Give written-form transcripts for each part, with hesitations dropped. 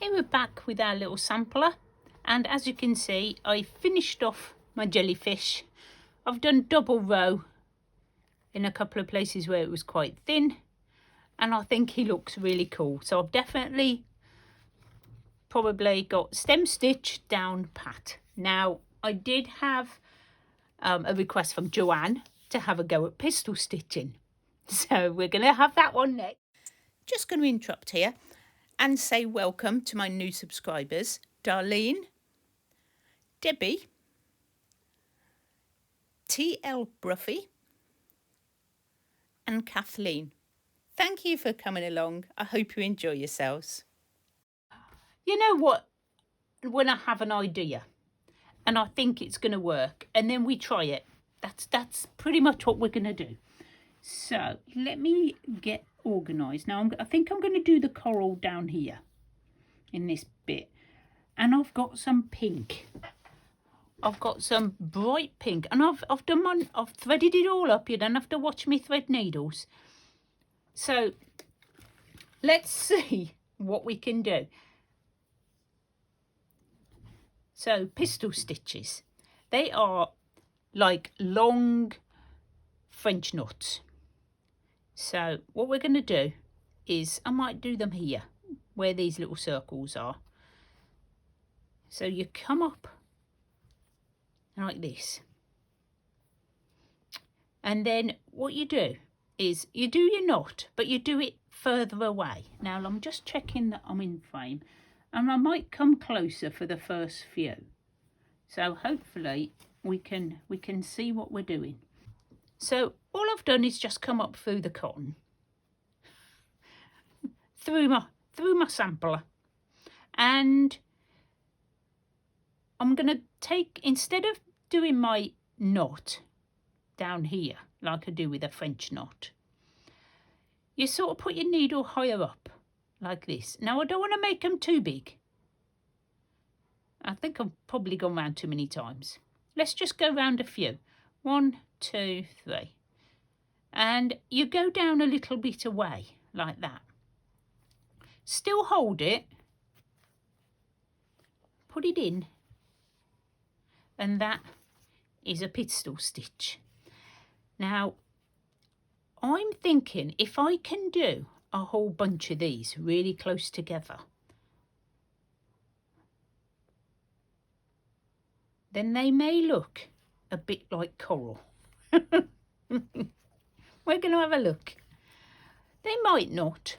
Here we're back with our little sampler, and as you can see, I finished off my jellyfish. I've done double row in a couple of places where it was quite thin, and I think he looks really cool. So I've definitely probably got stem stitch down pat. Now I did have a request from Joanne to have a go at pistol stitching, so we're going to have that one next. Just going to interrupt here and say welcome to my new subscribers, Darlene, Debbie, TL Bruffy and Kathleen. Thank you for coming along. I hope you enjoy yourselves. You know what, when I have an idea and I think it's going to work and then we try it, that's pretty much what we're going to do. So let me get organised. Now I think I'm going to do the coral down here in this bit, and I've got some pink. I've got some bright pink, and I've threaded it all up. You don't have to watch me thread needles. So let's see what we can do. So pistil stitches, they are like long French knots. So what we're going to do is, I might do them here where these little circles are. So you come up like this, and then what you do is you do your knot, but you do it further away. Now I'm just checking that I'm in frame, and I might come closer for the first few, so hopefully we can see what we're doing. So all I've done is just come up through the cotton, through my sampler, and I'm going to take, instead of doing my knot down here like I do with a French knot, you sort of put your needle higher up like this. Now I don't want to make them too big. I think I've probably gone round too many times. Let's just go round a few. 1, 2, 3. And you go down a little bit away like that. Still hold it. Put it in. And that is a pistil stitch. Now, I'm thinking if I can do a whole bunch of these really close together, then they may look a bit like coral. We're going to have a look. They might not,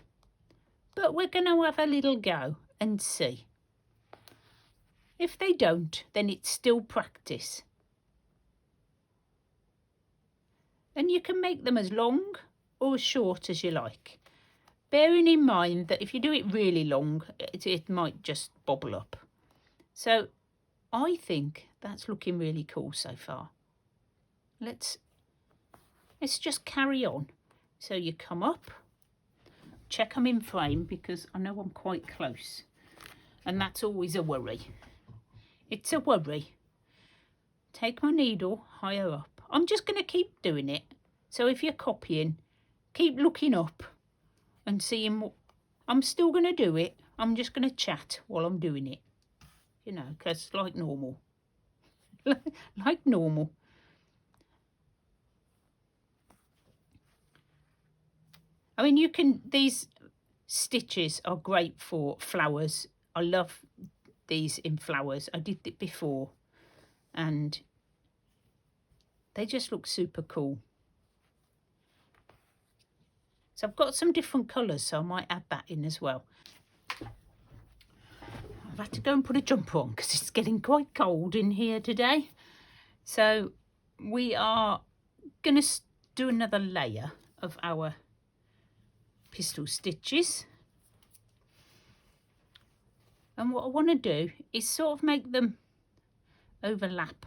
but we're going to have a little go and see. If they don't, then it's still practice. And you can make them as long or as short as you like, bearing in mind that if you do it really long, it might just bobble up. So I think that's looking really cool so far. Let's just carry on. So you come up, check I'm in frame, because I know I'm quite close, and that's always a worry. It's a worry. Take my needle higher up. I'm just going to keep doing it. So if you're copying, keep looking up and seeing what I'm still going to do it. I'm just going to chat while I'm doing it, you know, because like normal. Like normal. I mean, these stitches are great for flowers. I love these in flowers. I did it before and they just look super cool. So I've got some different colours, so I might add that in as well. I've had to go and put a jumper on because it's getting quite cold in here today. So we are going to do another layer of our pistil stitches. And what I want to do is sort of make them overlap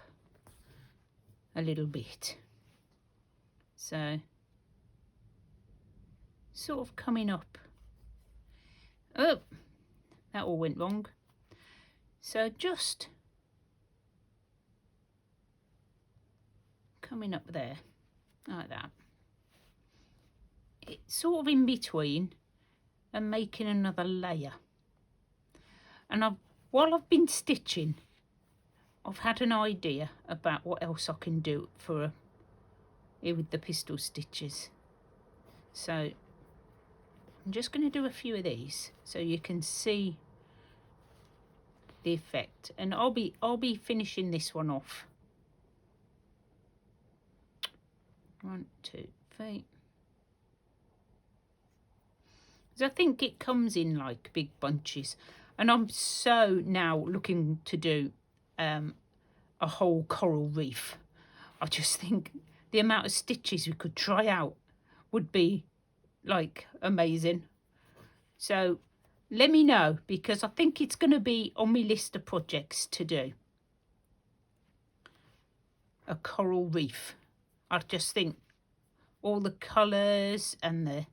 a little bit. So sort of coming up. Oh, that all went wrong. So just coming up there like that. It's sort of in between and making another layer. And while I've been stitching, I've had an idea about what else I can do for here with the Pistil stitches. So I'm just going to do a few of these so you can see the effect, and I'll be finishing this one off. 1, 2, 3. Because I think it comes in like big bunches, and I'm so now looking to do a whole coral reef. I just think the amount of stitches we could try out would be like amazing. So let me know, because I think it's going to be on my list of projects to do. A coral reef. I just think all the colours and the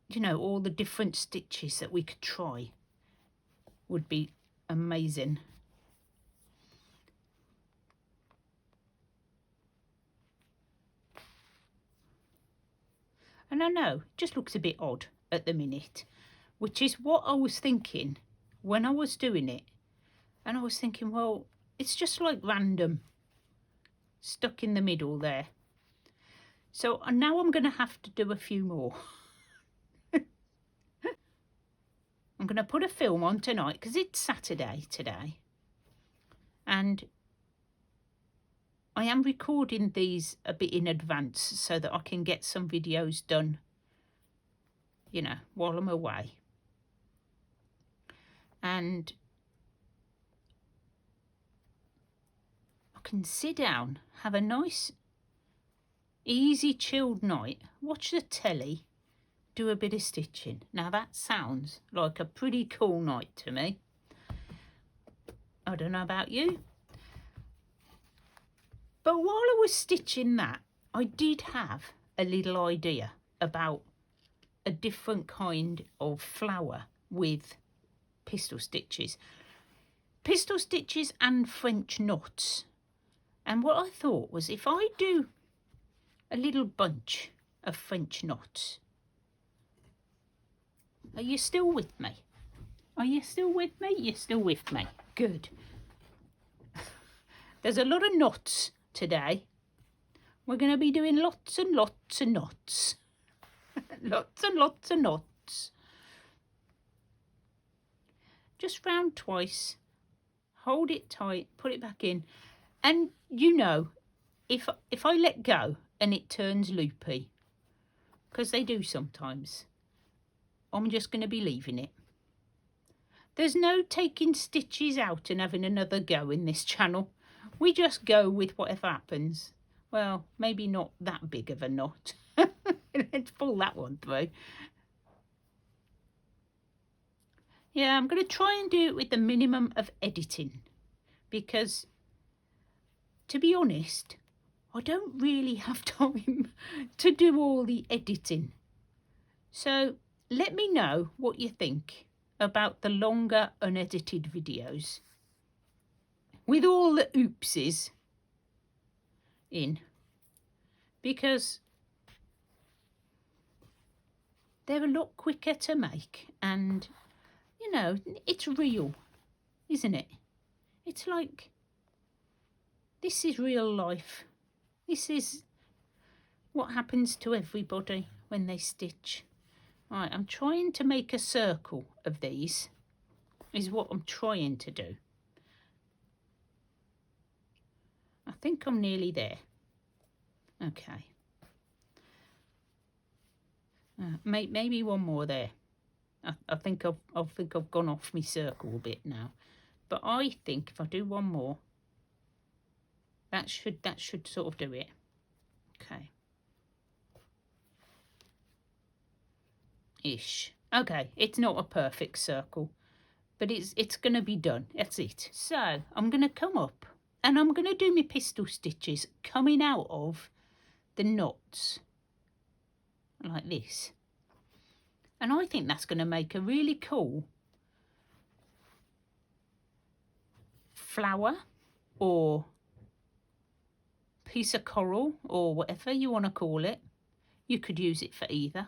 you know, all the different stitches that we could try would be amazing. And I know it just looks a bit odd at the minute, which is what I was thinking when I was doing it. And I was thinking, well, it's just like random, stuck in the middle there. So now I'm going to have to do a few more. I'm going to put a film on tonight because it's Saturday today. And I am recording these a bit in advance so that I can get some videos done, you know, while I'm away. And I can sit down, have a nice, easy, chilled night, watch the telly, do a bit of stitching. Now that sounds like a pretty cool night to me. I don't know about you. But while I was stitching that, I did have a little idea about a different kind of flower with pistil stitches. Pistil stitches and French knots. And what I thought was, if I do a little bunch of French knots. Are you still with me? Are you still with me? You're still with me. Good. There's a lot of knots today. We're going to be doing lots and lots of knots. Lots and lots of knots. Just round twice. Hold it tight. Put it back in. And you know, if I let go and it turns loopy, because they do sometimes, I'm just going to be leaving it. There's no taking stitches out and having another go in this channel. We just go with whatever happens. Well, maybe not that big of a knot. Let's pull that one through. Yeah, I'm going to try and do it with the minimum of editing, because to be honest, I don't really have time to do all the editing. So let me know what you think about the longer unedited videos with all the oopses in, because they're a lot quicker to make, and you know, it's real, isn't it? It's like, this is real life. This is what happens to everybody when they stitch. Right, I'm trying to make a circle of these, is what I'm trying to do. I think I'm nearly there. Okay. Maybe one more there. I think I've gone off my circle a bit now. But I think if I do one more, that should sort of do it. Okay. Ish. Okay, it's not a perfect circle, but it's going to be done. That's it. So I'm going to come up and I'm going to do my pistil stitches coming out of the knots like this. And I think that's going to make a really cool flower or piece of coral or whatever you want to call it. You could use it for either.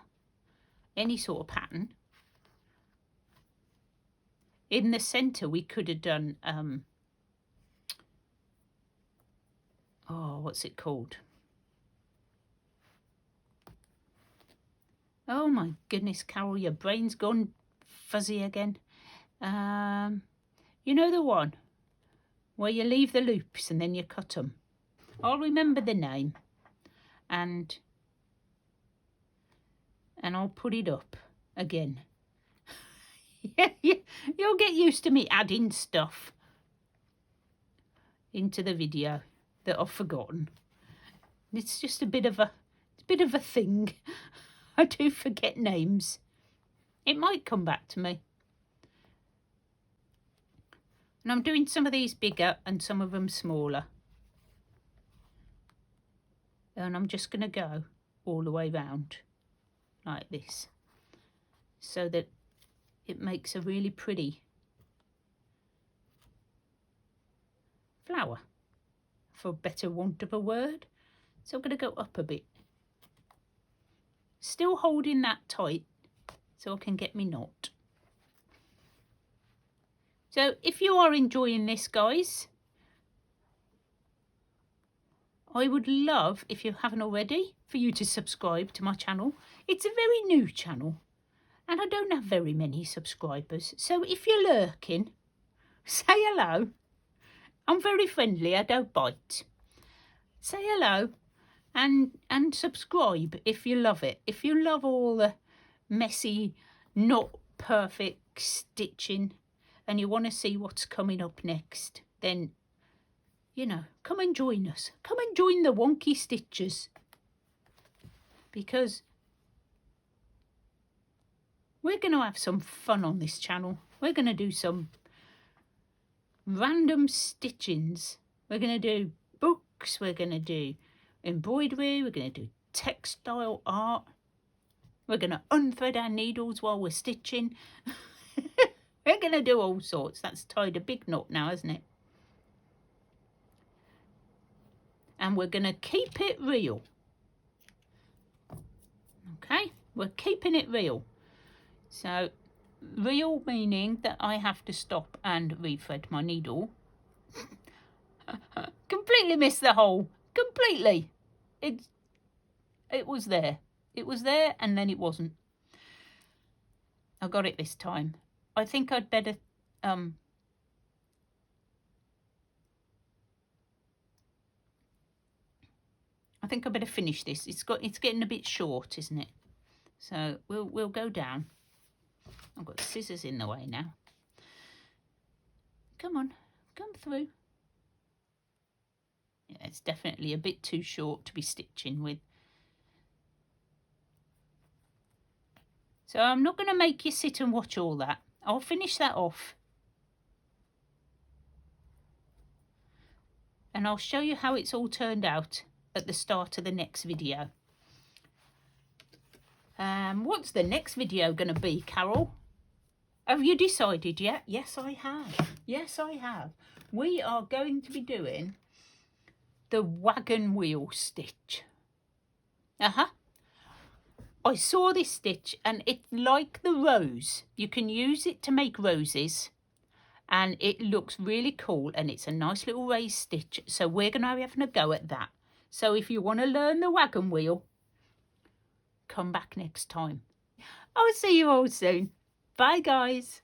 Any sort of pattern. in the centre we could have done, oh, what's it called? Oh my goodness, Carol, your brain's gone fuzzy again. You know the one where you leave the loops and then you cut them? I'll remember the name and I'll put it up again. Yeah, you'll get used to me adding stuff into the video that I've forgotten. It's just a bit of a thing. I do forget names. It might come back to me. And I'm doing some of these bigger and some of them smaller. And I'm just going to go all the way round like this, so that it makes a really pretty flower, for better want of a word. So I'm going to go up a bit, still holding that tight so I can get me knot. So if you are enjoying this, guys, I would love, if you haven't already, for you to subscribe to my channel. It's a very new channel and I don't have very many subscribers. So if you're lurking, say hello. I'm very friendly, I don't bite. Say hello and subscribe if you love it. If you love all the messy, not perfect stitching and you want to see what's coming up next, then, you know, come and join us. Come and join the Wonky Stitchers, because we're going to have some fun on this channel. We're going to do some random stitchings. We're going to do books, we're going to do embroidery, we're going to do textile art. We're going to unthread our needles while we're stitching. We're going to do all sorts. That's tied a big knot now, isn't it? And we're going to keep it real. Okay, we're keeping it real. So, real meaning that I have to stop and rethread my needle. Completely missed the hole. Completely. It was there. It was there and then it wasn't. I got it this time. I think I'd better I think I better finish this. It's getting a bit short, isn't it? So we'll go down. I've got scissors in the way now. Come on, come through. Yeah, it's definitely a bit too short to be stitching with. So I'm not going to make you sit and watch all that. I'll finish that off. And I'll show you how it's all turned out at the start of the next video. What's the next video going to be, Carol? Have you decided yet? Yes, I have. Yes, I have. We are going to be doing the wagon wheel stitch. I saw this stitch and it's like the rose. You can use it to make roses and it looks really cool and it's a nice little raised stitch. So we're going to be having a go at that. So if you want to learn the wagon wheel, come back next time. I'll see you all soon. Bye, guys.